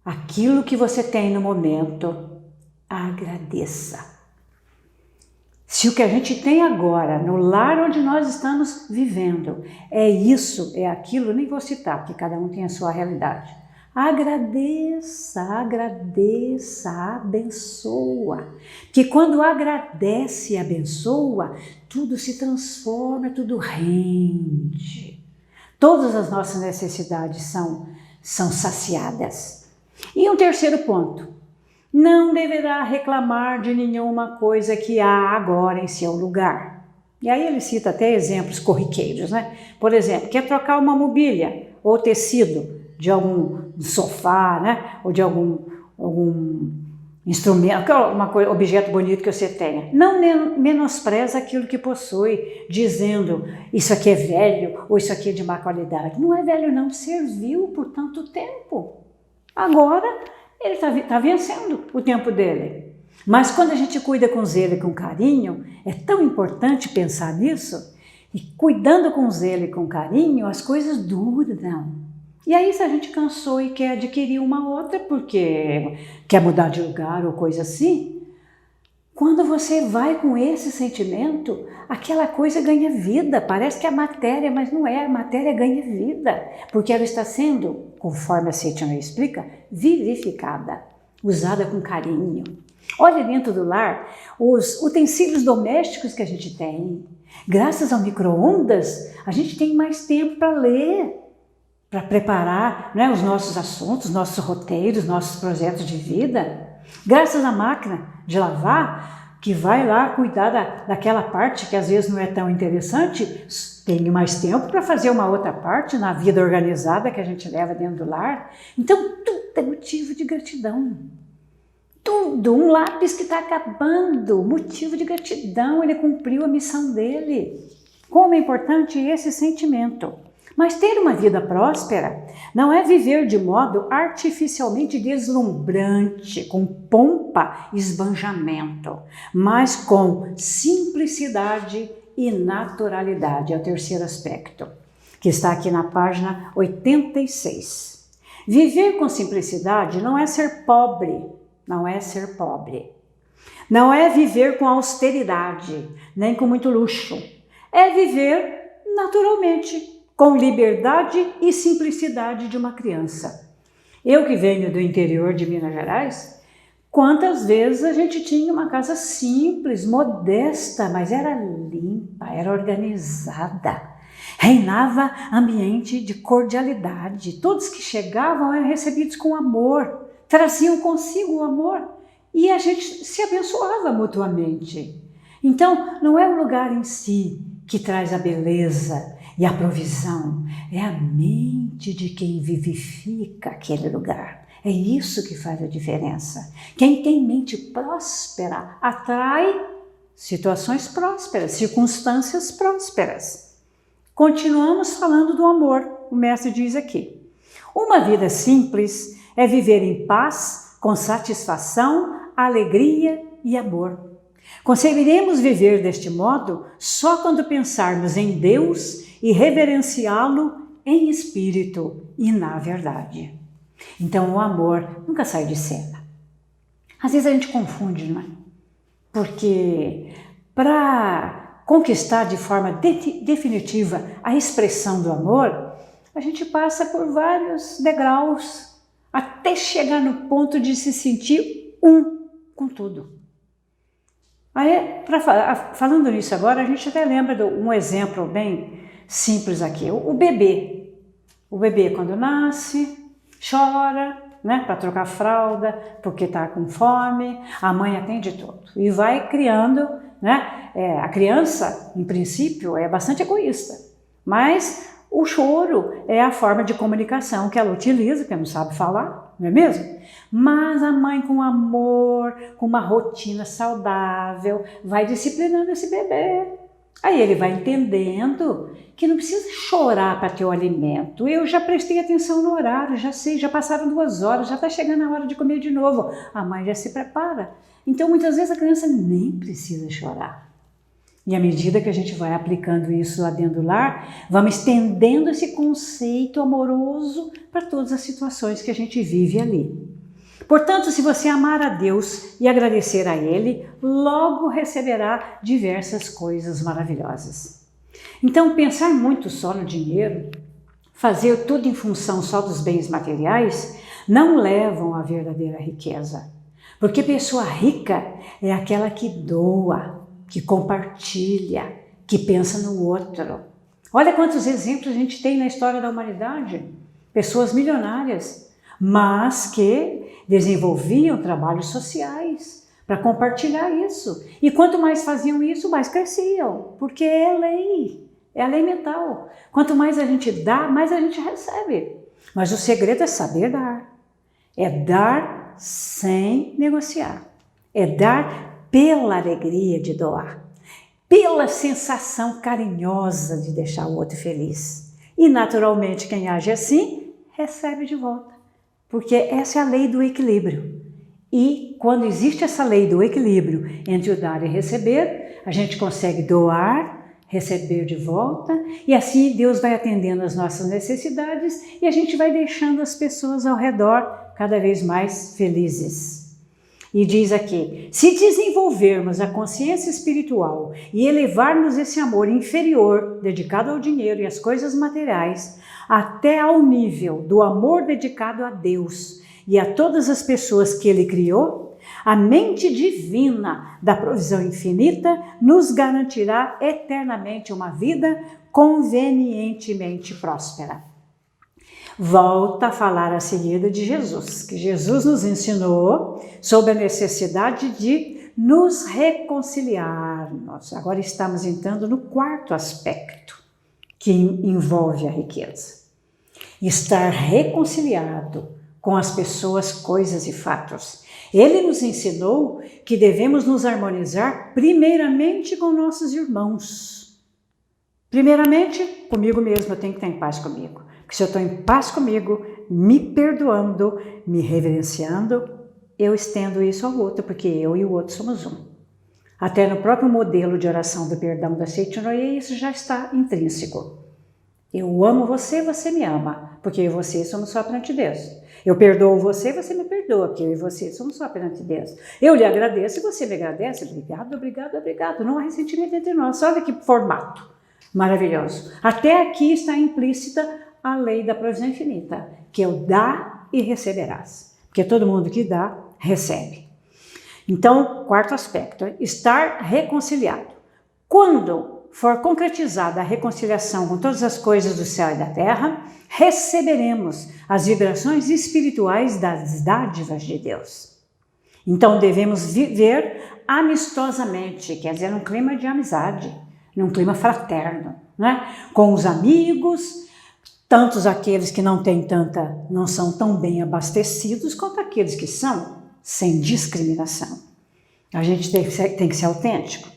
aquilo que você tem no momento, agradeça. Se o que a gente tem agora, no lar onde nós estamos vivendo, é isso, é aquilo, nem vou citar, porque cada um tem a sua realidade. Agradeça, agradeça, abençoa. Que quando agradece e abençoa, tudo se transforma, tudo rende. Todas as nossas necessidades são saciadas. E um terceiro ponto. Não deverá reclamar de nenhuma coisa que há agora em seu lugar. E aí ele cita até exemplos corriqueiros, né? Por exemplo, quer trocar uma mobília ou tecido de algum sofá, né? Ou de algum instrumento, objeto bonito que você tenha. Não menospreza aquilo que possui, dizendo isso aqui é velho ou isso aqui é de má qualidade. Não é velho não, serviu por tanto tempo. Agora ele está vencendo o tempo dele. Mas quando a gente cuida com zelo e com carinho, é tão importante pensar nisso, e cuidando com zelo e com carinho, as coisas duram. E aí, se a gente cansou e quer adquirir uma outra, porque quer mudar de lugar ou coisa assim, quando você vai com esse sentimento, aquela coisa ganha vida. Parece que é matéria, mas não é. A matéria ganha vida, porque ela está sendo, conforme a Seitinoye explica, vivificada, usada com carinho. Olha dentro do lar os utensílios domésticos que a gente tem. Graças ao micro-ondas, a gente tem mais tempo para ler, para preparar, né, os nossos assuntos, nossos roteiros, nossos projetos de vida. Graças à máquina de lavar, que vai lá cuidar daquela parte que às vezes não é tão interessante, tenho mais tempo para fazer uma outra parte na vida organizada que a gente leva dentro do lar. Então, tudo é motivo de gratidão. Tudo, um lápis que está acabando, motivo de gratidão, ele cumpriu a missão dele. Como é importante esse sentimento. Mas ter uma vida próspera não é viver de modo artificialmente deslumbrante, com pompa e esbanjamento, mas com simplicidade e naturalidade. É o terceiro aspecto, que está aqui na página 86. Viver com simplicidade não é ser pobre, não é ser pobre. Não é viver com austeridade, nem com muito luxo. É viver naturalmente, com liberdade e simplicidade de uma criança. Eu que venho do interior de Minas Gerais, quantas vezes a gente tinha uma casa simples, modesta, mas era limpa, era organizada. Reinava ambiente de cordialidade. Todos que chegavam eram recebidos com amor, traziam consigo o amor e a gente se abençoava mutuamente. Então, não é o lugar em si que traz a beleza e a provisão, é a mente de quem vivifica aquele lugar. É isso que faz a diferença. Quem tem mente próspera atrai situações prósperas, circunstâncias prósperas. Continuamos falando do amor. O mestre diz aqui: uma vida simples é viver em paz, com satisfação, alegria e amor. Conseguiremos viver deste modo só quando pensarmos em Deus e reverenciá-lo em espírito e na verdade. Então o amor nunca sai de cena. Às vezes a gente confunde, não é? Porque para conquistar de forma definitiva a expressão do amor, a gente passa por vários degraus até chegar no ponto de se sentir um com tudo. Aí, falando nisso agora, a gente até lembra de um exemplo bem simples aqui. O bebê. O bebê, quando nasce, chora, né, para trocar fralda, porque está com fome, a mãe atende tudo. E vai criando, né? A criança, em princípio, é bastante egoísta, mas o choro é a forma de comunicação que ela utiliza, que não sabe falar, não é mesmo? Mas a mãe, com amor, com uma rotina saudável, vai disciplinando esse bebê. Aí ele vai entendendo que não precisa chorar para ter o alimento. Eu já prestei atenção no horário, já sei, já passaram 2 horas, já está chegando a hora de comer de novo. A mãe já se prepara. Então, muitas vezes a criança nem precisa chorar. E à medida que a gente vai aplicando isso lá dentro do lar, vamos estendendo esse conceito amoroso para todas as situações que a gente vive ali. Portanto, se você amar a Deus e agradecer a Ele, logo receberá diversas coisas maravilhosas. Então, pensar muito só no dinheiro, fazer tudo em função só dos bens materiais, não levam à verdadeira riqueza. Porque pessoa rica é aquela que doa, que compartilha, que pensa no outro. Olha quantos exemplos a gente tem na história da humanidade. Pessoas milionárias, mas que desenvolviam trabalhos sociais para compartilhar isso. E quanto mais faziam isso, mais cresciam, porque é a lei mental. Quanto mais a gente dá, mais a gente recebe. Mas o segredo é saber dar. É dar sem negociar. É dar pela alegria de doar, pela sensação carinhosa de deixar o outro feliz. E naturalmente quem age assim, recebe de volta. Porque essa é a lei do equilíbrio. E quando existe essa lei do equilíbrio entre o dar e receber, a gente consegue doar, receber de volta, e assim Deus vai atendendo as nossas necessidades e a gente vai deixando as pessoas ao redor cada vez mais felizes. E diz aqui: se desenvolvermos a consciência espiritual e elevarmos esse amor inferior dedicado ao dinheiro e às coisas materiais até ao nível do amor dedicado a Deus e a todas as pessoas que Ele criou, a mente divina da provisão infinita nos garantirá eternamente uma vida convenientemente próspera. Volta a falar a seguida de Jesus, que Jesus nos ensinou sobre a necessidade de nos reconciliarmos. Agora estamos entrando no 4º aspecto, que envolve a riqueza. Estar reconciliado com as pessoas, coisas e fatos. Ele nos ensinou que devemos nos harmonizar primeiramente com nossos irmãos. Primeiramente, comigo mesmo, eu tenho que estar em paz comigo. Porque se eu estou em paz comigo, me perdoando, me reverenciando, eu estendo isso ao outro, porque eu e o outro somos um. Até no próprio modelo de oração do perdão da Seitinoye, isso já está intrínseco. Eu amo você, você me ama, porque eu e você somos só perante Deus. Eu perdoo você, você me perdoa, porque eu e você somos só perante Deus. Eu lhe agradeço e você me agradece. Obrigado, obrigado, obrigado. Não há ressentimento entre nós. Olha que formato maravilhoso. Até aqui está implícita a lei da provisão infinita, que é o dá e receberás. Porque todo mundo que dá, recebe. Então, quarto aspecto, estar reconciliado. Quando for concretizada a reconciliação com todas as coisas do céu e da terra, receberemos as vibrações espirituais das dádivas de Deus. Então, devemos viver amistosamente, quer dizer, num clima de amizade, num clima fraterno, né? Com os amigos, tantos aqueles que não são tão bem abastecidos, quanto aqueles que são, sem discriminação. A gente tem que ser autêntico.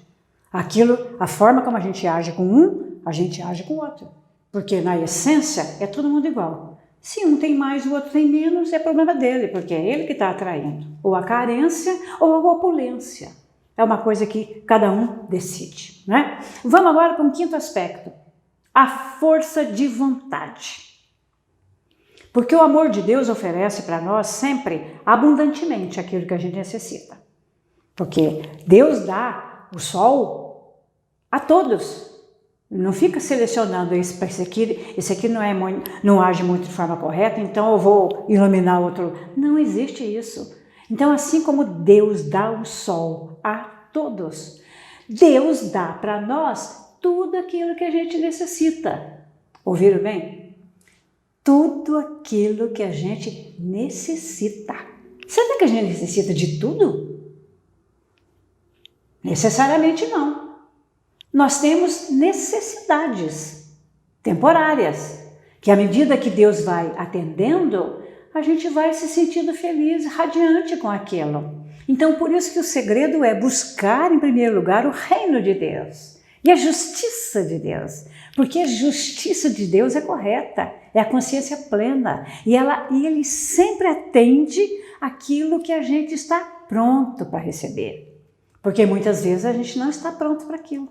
A forma como a gente age com um, a gente age com o outro. Porque na essência é todo mundo igual. Se um tem mais, o outro tem menos, é problema dele, porque é ele que está atraindo. Ou a carência ou a opulência. É uma coisa que cada um decide, né? Vamos agora para um quinto aspecto. A força de vontade. Porque o amor de Deus oferece para nós sempre abundantemente aquilo que a gente necessita. Porque Deus dá o sol a todos. Não fica selecionando esse aqui não age muito de forma correta, então eu vou iluminar outro. Não existe isso. Então, assim como Deus dá o sol a todos, Deus dá para nós tudo aquilo que a gente necessita. Ouviram bem? Tudo aquilo que a gente necessita. Será que a gente necessita de tudo? Necessariamente não. Nós temos necessidades temporárias, que à medida que Deus vai atendendo, a gente vai se sentindo feliz, radiante com aquilo. Então, por isso que o segredo é buscar, em primeiro lugar, o reino de Deus e a justiça de Deus. Porque a justiça de Deus é correta, é a consciência plena. E ele sempre atende aquilo que a gente está pronto para receber. Porque muitas vezes a gente não está pronto para aquilo.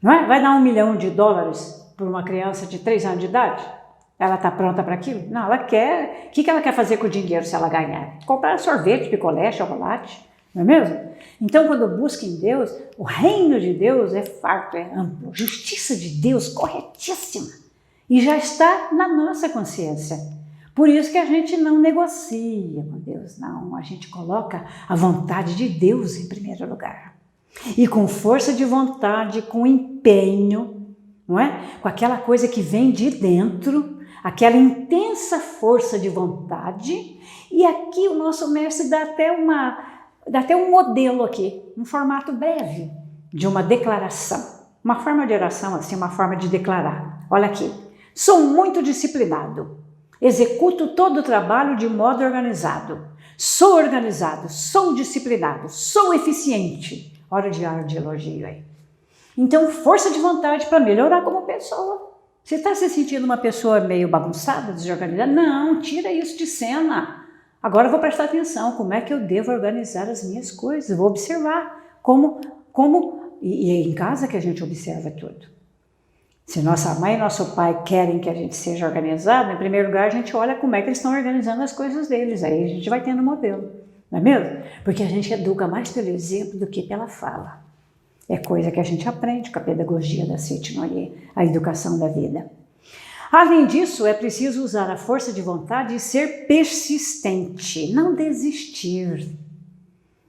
Não é? Vai dar $1 milhão para uma criança de 3 anos de idade? Ela está pronta para aquilo? Não, ela quer... O que ela quer fazer com o dinheiro se ela ganhar? Comprar sorvete, picolé, chocolate, não é mesmo? Então, quando busca em Deus, o reino de Deus é farto, é amplo. Justiça de Deus corretíssima. E já está na nossa consciência. Por isso que a gente não negocia com Deus, não. A gente coloca a vontade de Deus em primeiro lugar. E com força de vontade, com empenho, não é? Com aquela coisa que vem de dentro, aquela intensa força de vontade. E aqui o nosso mestre dá até um modelo aqui, um formato breve de uma declaração. Uma forma de oração, assim, uma forma de declarar. Olha aqui. Sou muito disciplinado. Executo todo o trabalho de modo organizado. Sou organizado, sou disciplinado, sou eficiente. Hora de elogio aí. Então, força de vontade para melhorar como pessoa. Você está se sentindo uma pessoa meio bagunçada, desorganizada? Não, tira isso de cena. Agora eu vou prestar atenção, como é que eu devo organizar as minhas coisas? Eu vou observar e é em casa que a gente observa tudo. Se nossa mãe e nosso pai querem que a gente seja organizado, em primeiro lugar a gente olha como é que eles estão organizando as coisas deles, aí a gente vai tendo modelo, não é mesmo? Porque a gente educa mais pelo exemplo do que pela fala. É coisa que a gente aprende com a pedagogia da Seitinoye, a educação da vida. Além disso, é preciso usar a força de vontade e ser persistente, não desistir.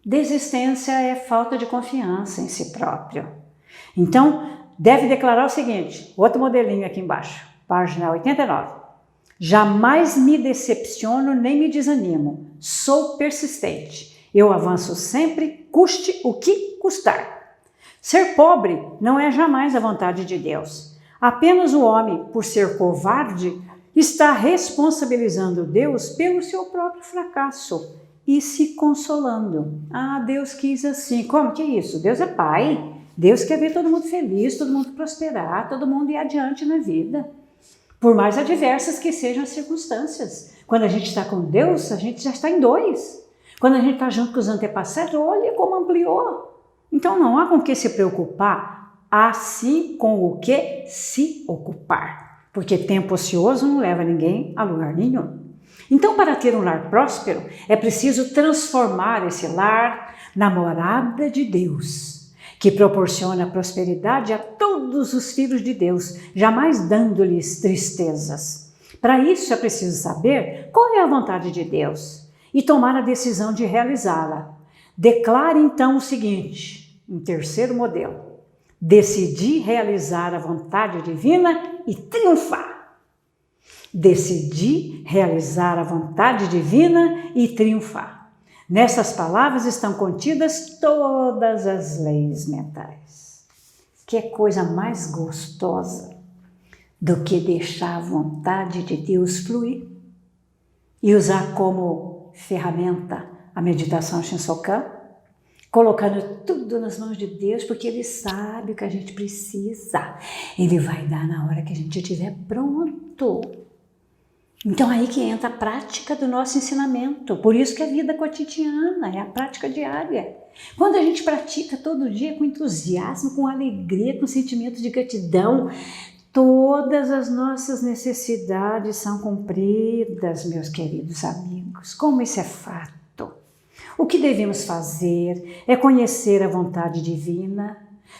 Desistência é falta de confiança em si próprio. Então, deve declarar o seguinte, outro modelinho aqui embaixo, página 89. Jamais me decepciono nem me desanimo. Sou persistente. Eu avanço sempre, custe o que custar. Ser pobre não é jamais a vontade de Deus. Apenas o homem, por ser covarde, está responsabilizando Deus pelo seu próprio fracasso e se consolando. Ah, Deus quis assim. Como que é isso? Deus é pai. Deus quer ver todo mundo feliz, todo mundo prosperar, todo mundo ir adiante na vida. Por mais adversas que sejam as circunstâncias. Quando a gente está com Deus, a gente já está em 2. Quando a gente está junto com os antepassados, olha como ampliou. Então não há com o que se preocupar, há sim com o que se ocupar. Porque tempo ocioso não leva ninguém a lugar nenhum. Então, para ter um lar próspero, é preciso transformar esse lar na morada de Deus, que proporciona prosperidade a todos os filhos de Deus, jamais dando-lhes tristezas. Para isso, é preciso saber qual é a vontade de Deus e tomar a decisão de realizá-la. Declare então o seguinte, um terceiro modelo: decidi realizar a vontade divina e triunfar. Decidi realizar a vontade divina e triunfar. Nessas palavras estão contidas todas as leis mentais. Que coisa mais gostosa do que deixar a vontade de Deus fluir e usar como ferramenta a meditação Shinsokan, colocando tudo nas mãos de Deus, porque Ele sabe o que a gente precisa. Ele vai dar na hora que a gente estiver pronto. Então aí que entra a prática do nosso ensinamento. Por isso que a vida cotidiana é a prática diária. Quando a gente pratica todo dia com entusiasmo, com alegria, com sentimento de gratidão, todas as nossas necessidades são cumpridas, meus queridos amigos. Como isso é fato. O que devemos fazer é conhecer a vontade divina,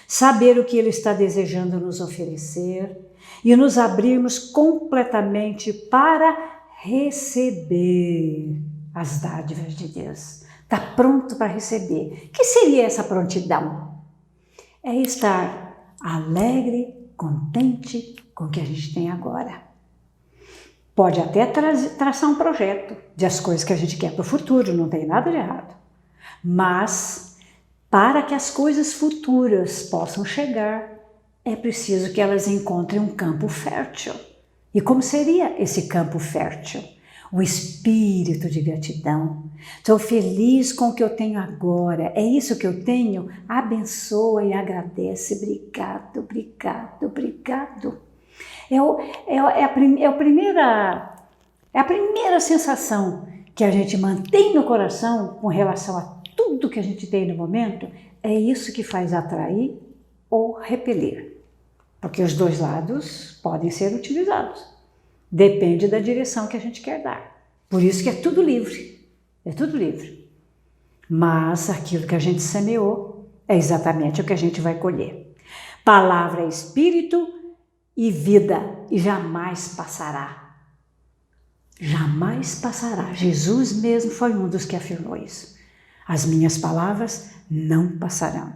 saber o que Ele está desejando nos oferecer, e nos abrirmos completamente para receber as dádivas de Deus. Está pronto para receber. O que seria essa prontidão? É estar alegre, contente com o que a gente tem agora. Pode até traçar um projeto de as coisas que a gente quer para o futuro, não tem nada de errado. Mas, para que as coisas futuras possam chegar, é preciso que elas encontrem um campo fértil. E como seria esse campo fértil? O espírito de gratidão. Estou feliz com o que eu tenho agora. É isso que eu tenho? Abençoa e agradece. Obrigado, obrigado, obrigado. É a primeira sensação que a gente mantém no coração com relação a tudo que a gente tem no momento. É isso que faz atrair ou repelir. Porque os dois lados podem ser utilizados. Depende da direção que a gente quer dar. Por isso que é tudo livre. É tudo livre. Mas aquilo que a gente semeou é exatamente o que a gente vai colher. Palavra é espírito e vida, e jamais passará. Jamais passará. Jesus mesmo foi um dos que afirmou isso. As minhas palavras não passarão.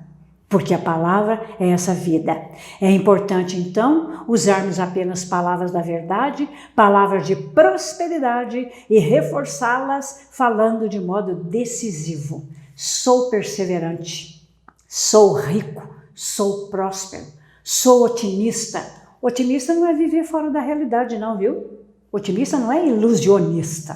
Porque a palavra é essa vida. É importante, então, usarmos apenas palavras da verdade, palavras de prosperidade e reforçá-las falando de modo decisivo. Sou perseverante, sou rico, sou próspero, sou otimista. Otimista não é viver fora da realidade, não, viu? Otimista não é ilusionista.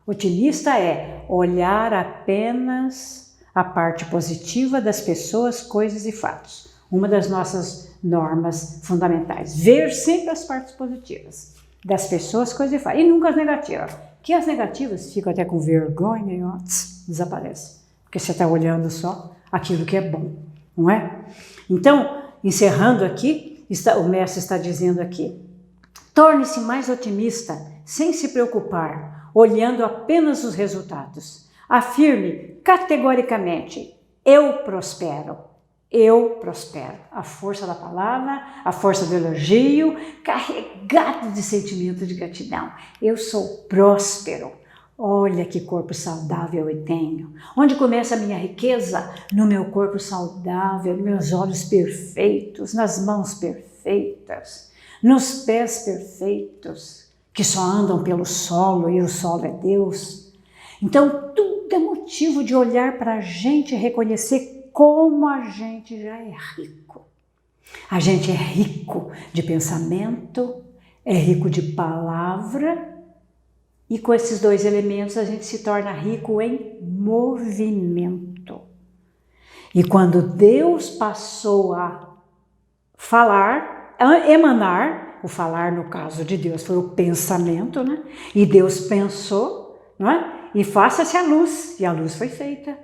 Otimista é olhar apenas a parte positiva das pessoas, coisas e fatos. Uma das nossas normas fundamentais. Ver sempre as partes positivas das pessoas, coisas e fatos. E nunca as negativas. Que as negativas ficam até com vergonha e desaparecem. Porque você está olhando só aquilo que é bom, não é? Então, encerrando aqui, o mestre está dizendo aqui: torne-se mais otimista, sem se preocupar, olhando apenas os resultados. Afirme categoricamente: eu prospero, eu prospero. A força da palavra, a força do elogio, carregado de sentimento de gratidão. Eu sou próspero. Olha que corpo saudável eu tenho. Onde começa a minha riqueza? No meu corpo saudável, nos meus olhos perfeitos, nas mãos perfeitas, nos pés perfeitos, que só andam pelo solo e o solo é Deus. Então, tudo é motivo de olhar para a gente e reconhecer como a gente já é rico. A gente é rico de pensamento, é rico de palavra, e com esses dois elementos a gente se torna rico em movimento. E quando Deus passou a falar, a emanar, o falar no caso de Deus foi o pensamento, né? E Deus pensou, não é? E faça-se a luz, e a luz foi feita.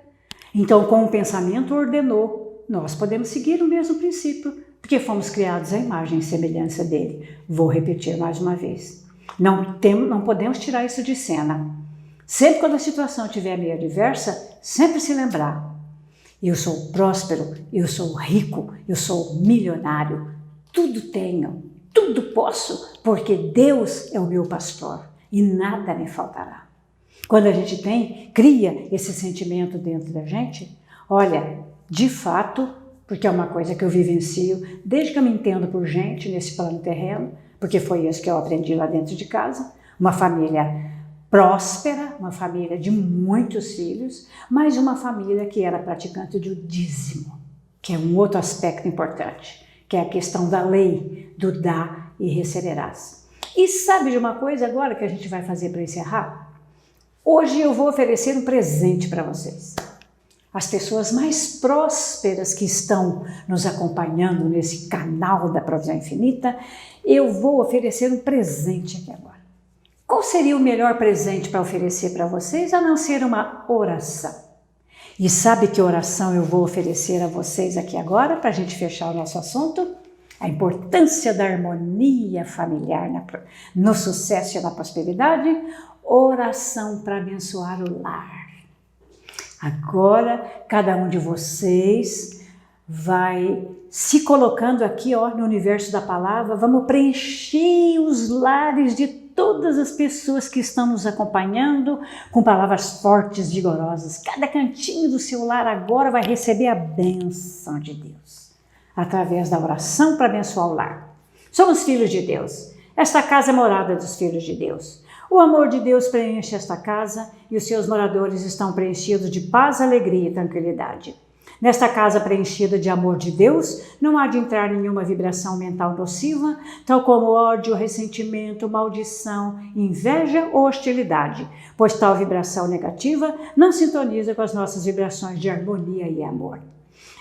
Então, com o pensamento ordenou, nós podemos seguir o mesmo princípio, porque fomos criados à imagem e semelhança dele. Vou repetir mais uma vez. Não podemos tirar isso de cena. Sempre quando a situação estiver meio adversa, sempre se lembrar. Eu sou próspero, eu sou rico, eu sou milionário. Tudo tenho, tudo posso, porque Deus é o meu pastor e nada me faltará. Quando a gente cria esse sentimento dentro da gente, olha, de fato, porque é uma coisa que eu vivencio desde que eu me entendo por gente nesse plano terreno, porque foi isso que eu aprendi lá dentro de casa, uma família próspera, uma família de muitos filhos, mas uma família que era praticante do dízimo, que é um outro aspecto importante, que é a questão da lei, do dá e receberás. E sabe de uma coisa agora que a gente vai fazer para encerrar? Hoje eu vou oferecer um presente para vocês. As pessoas mais prósperas que estão nos acompanhando nesse canal da Provisão Infinita, eu vou oferecer um presente aqui agora. Qual seria o melhor presente para oferecer para vocês, a não ser uma oração? E sabe que oração eu vou oferecer a vocês aqui agora, para a gente fechar o nosso assunto? A importância da harmonia familiar no sucesso e na prosperidade. Oração para abençoar o lar. Agora, cada um de vocês vai se colocando aqui no universo da palavra. Vamos preencher os lares de todas as pessoas que estão nos acompanhando com palavras fortes, vigorosas. Cada cantinho do seu lar agora vai receber a bênção de Deus, através da oração para abençoar o lar. Somos filhos de Deus. Esta casa é morada dos filhos de Deus. O amor de Deus preenche esta casa e os seus moradores estão preenchidos de paz, alegria e tranquilidade. Nesta casa preenchida de amor de Deus, não há de entrar nenhuma vibração mental nociva, tal como ódio, ressentimento, maldição, inveja ou hostilidade, pois tal vibração negativa não sintoniza com as nossas vibrações de harmonia e amor.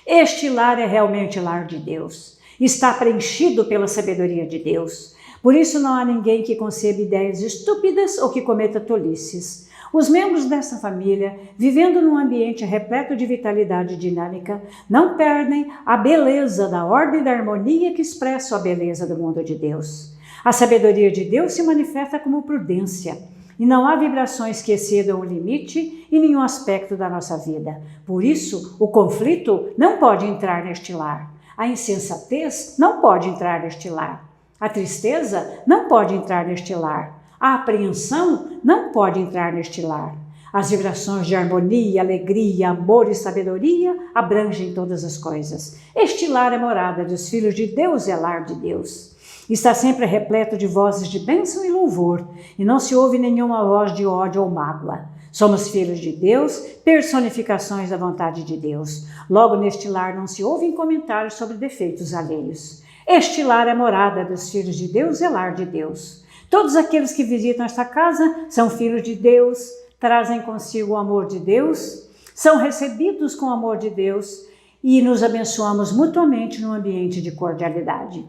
Este lar é realmente lar de Deus. Está preenchido pela sabedoria de Deus. Por isso não há ninguém que conceba ideias estúpidas ou que cometa tolices. Os membros dessa família, vivendo num ambiente repleto de vitalidade dinâmica, não perdem a beleza da ordem e da harmonia que expressa a beleza do mundo de Deus. A sabedoria de Deus se manifesta como prudência, e não há vibrações que excedam o limite em nenhum aspecto da nossa vida. Por isso, o conflito não pode entrar neste lar. A insensatez não pode entrar neste lar. A tristeza não pode entrar neste lar. A apreensão não pode entrar neste lar. As vibrações de harmonia, alegria, amor e sabedoria abrangem todas as coisas. Este lar é morada dos filhos de Deus, é lar de Deus. Está sempre repleto de vozes de bênção e louvor, e não se ouve nenhuma voz de ódio ou mágoa. Somos filhos de Deus, personificações da vontade de Deus. Logo, neste lar não se ouvem comentários sobre defeitos alheios. Este lar é morada dos filhos de Deus, é lar de Deus. Todos aqueles que visitam esta casa são filhos de Deus, trazem consigo o amor de Deus, são recebidos com o amor de Deus e nos abençoamos mutuamente num ambiente de cordialidade.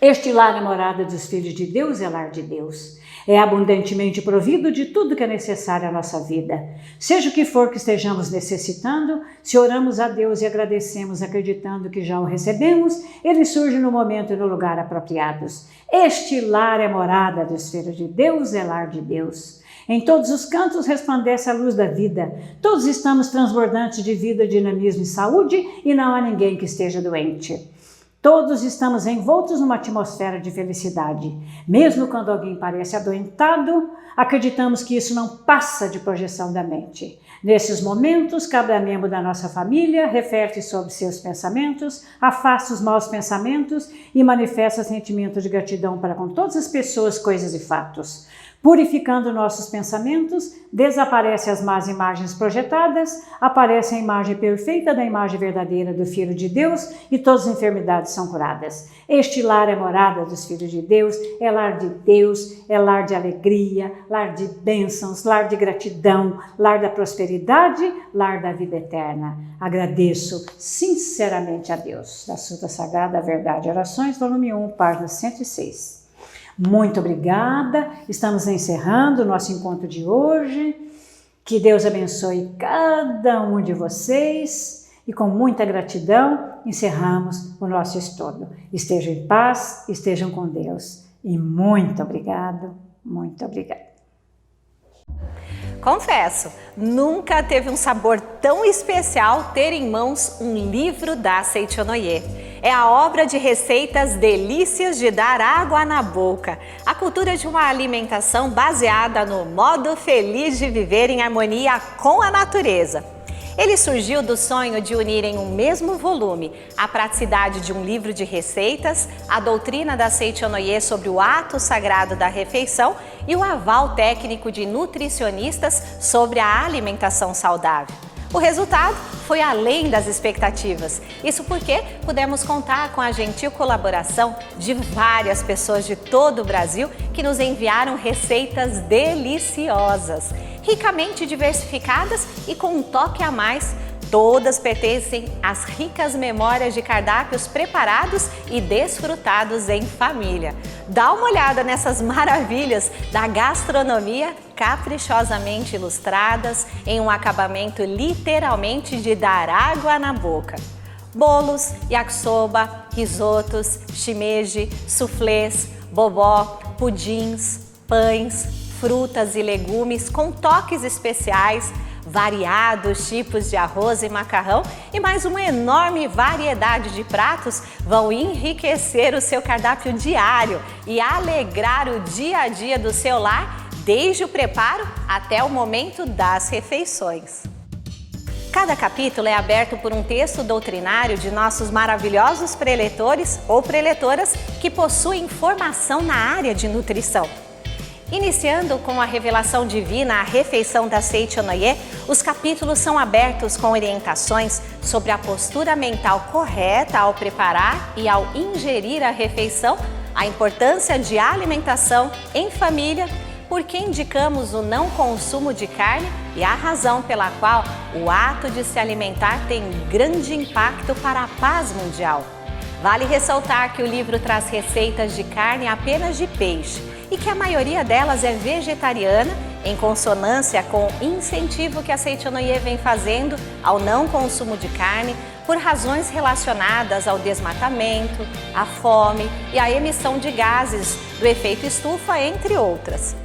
Este lar é morada dos filhos de Deus, é lar de Deus. É abundantemente provido de tudo que é necessário à nossa vida. Seja o que for que estejamos necessitando, se oramos a Deus e agradecemos acreditando que já o recebemos, ele surge no momento e no lugar apropriados. Este lar é morada dos filhos de Deus, é lar de Deus. Em todos os cantos resplandece a luz da vida. Todos estamos transbordantes de vida, dinamismo e saúde e não há ninguém que esteja doente. Todos estamos envoltos numa atmosfera de felicidade. Mesmo quando alguém parece adoentado, acreditamos que isso não passa de projeção da mente. Nesses momentos, cada membro da nossa família reflete sobre seus pensamentos, afasta os maus pensamentos e manifesta sentimento de gratidão para com todas as pessoas, coisas e fatos. Purificando nossos pensamentos, desaparecem as más imagens projetadas, aparece a imagem perfeita da imagem verdadeira do Filho de Deus e todas as enfermidades enfermidades são curadas. Este lar é morada dos filhos de Deus, é lar de Deus, é lar de alegria, lar de bênçãos, lar de gratidão, lar da prosperidade, lar da vida eterna. Agradeço sinceramente a Deus. Da Sua Sagrada Verdade, Orações, volume 1, página 106. Muito obrigada, estamos encerrando o nosso encontro de hoje. Que Deus abençoe cada um de vocês e com muita gratidão encerramos o nosso estudo. Estejam em paz, estejam com Deus e muito obrigado, muito obrigada. Confesso, nunca teve um sabor tão especial ter em mãos um livro da Seichonoye. É a obra de receitas delícias de dar água na boca. A cultura de uma alimentação baseada no modo feliz de viver em harmonia com a natureza. Ele surgiu do sonho de unir em um mesmo volume a praticidade de um livro de receitas, a doutrina da Seichonoye sobre o ato sagrado da refeição e o aval técnico de nutricionistas sobre a alimentação saudável. O resultado foi além das expectativas. Isso porque pudemos contar com a gentil colaboração de várias pessoas de todo o Brasil que nos enviaram receitas deliciosas, ricamente diversificadas e com um toque a mais. Todas pertencem às ricas memórias de cardápios preparados e desfrutados em família. Dá uma olhada nessas maravilhas da gastronomia caprichosamente ilustradas em um acabamento literalmente de dar água na boca. Bolos, yakisoba, risotos, shimeji, soufflés, bobó, pudins, pães, frutas e legumes com toques especiais, variados tipos de arroz e macarrão e mais uma enorme variedade de pratos vão enriquecer o seu cardápio diário e alegrar o dia a dia do seu lar, desde o preparo até o momento das refeições. Cada capítulo é aberto por um texto doutrinário de nossos maravilhosos preletores ou preletoras que possuem formação na área de nutrição. Iniciando com a revelação divina, a refeição da Seichonoye, os capítulos são abertos com orientações sobre a postura mental correta ao preparar e ao ingerir a refeição, a importância de alimentação em família, por que indicamos o não consumo de carne e a razão pela qual o ato de se alimentar tem grande impacto para a paz mundial. Vale ressaltar que o livro traz receitas de carne apenas de peixe e que a maioria delas é vegetariana, em consonância com o incentivo que a Seichonoye vem fazendo ao não consumo de carne por razões relacionadas ao desmatamento, à fome e à emissão de gases do efeito estufa, entre outras.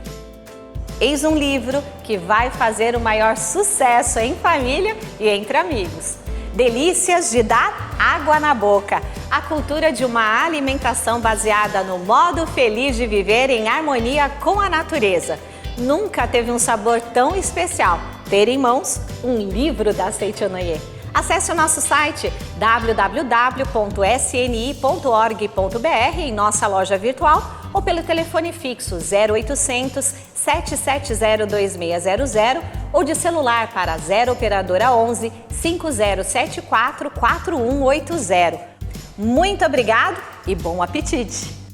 Eis um livro que vai fazer o maior sucesso em família e entre amigos. Delícias de dar água na boca. A cultura de uma alimentação baseada no modo feliz de viver em harmonia com a natureza. Nunca teve um sabor tão especial ter em mãos um livro da Seichonoye. Acesse o nosso site www.sni.org.br em nossa loja virtual ou pelo telefone fixo 0800 770 2600 ou de celular para 0 operadora 11 5074 4180. Muito obrigado e bom apetite!